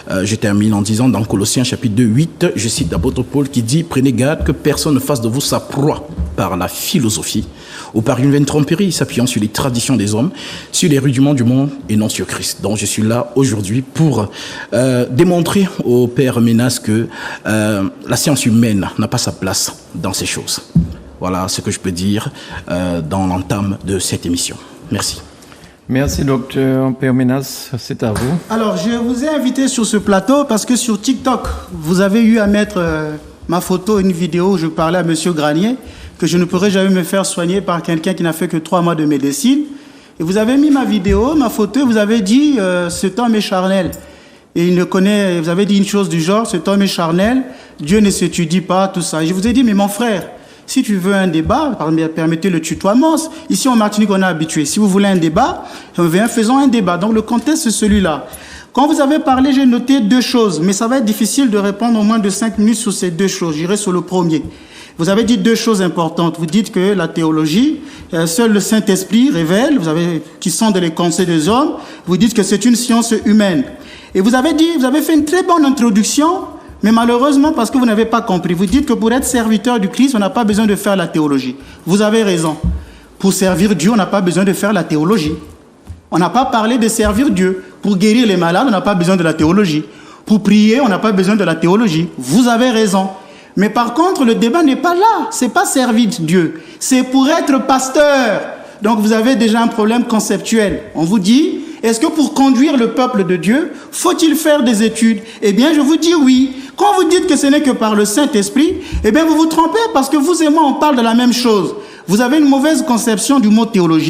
Je termine en disant dans Colossiens chapitre 2, 8, je cite l'apôtre Paul qui dit « Prenez garde que personne ne fasse de vous sa proie par la philosophie ou par une vaine tromperie, s'appuyant sur les traditions des hommes, sur les rudiments du monde et non sur Christ. » Donc je suis là aujourd'hui pour démontrer au Père Ménas que la science humaine n'a pas sa place dans ces choses. Voilà ce que je peux dire dans l'entame de cette émission. Merci. Merci, docteur Père Ménas, c'est à vous. Alors, je vous ai invité sur ce plateau parce que sur TikTok, vous avez eu à mettre ma photo, une vidéo où je parlais à M. Granier, que je ne pourrais jamais me faire soigner par quelqu'un qui n'a fait que 3 mois de médecine. Et vous avez mis ma vidéo, ma photo, et vous avez dit cet homme est charnel. Et il ne connaît, vous avez dit une chose du genre, cet homme est charnel, Dieu ne s'étudie pas, tout ça. Et je vous ai dit, mais mon frère, si tu veux un débat, permettez le tutoiement. Ici en Martinique, on est habitué. Si vous voulez un débat, faisons un débat. Donc le contexte, c'est celui-là. Quand vous avez parlé, j'ai noté 2 choses, mais ça va être difficile de répondre en moins de 5 minutes sur ces 2 choses. J'irai sur le premier. Vous avez dit 2 choses importantes. Vous dites que la théologie, seul le Saint-Esprit révèle, qui sont dans les conseils des hommes. Vous dites que c'est une science humaine. Et vous avez fait une très bonne introduction, mais malheureusement, parce que vous n'avez pas compris, vous dites que pour être serviteur du Christ, on n'a pas besoin de faire la théologie. Vous avez raison. Pour servir Dieu, on n'a pas besoin de faire la théologie. On n'a pas parlé de servir Dieu. Pour guérir les malades, on n'a pas besoin de la théologie. Pour prier, on n'a pas besoin de la théologie. Vous avez raison. Mais par contre, le débat n'est pas là. C'est pas servir Dieu. C'est pour être pasteur. Donc vous avez déjà un problème conceptuel. On vous dit, est-ce que pour conduire le peuple de Dieu, faut-il faire des études? Eh bien, je vous dis oui. Quand vous dites que ce n'est que par le Saint-Esprit, eh bien, vous vous trompez parce que vous et moi, on parle de la même chose. Vous avez une mauvaise conception du mot théologie.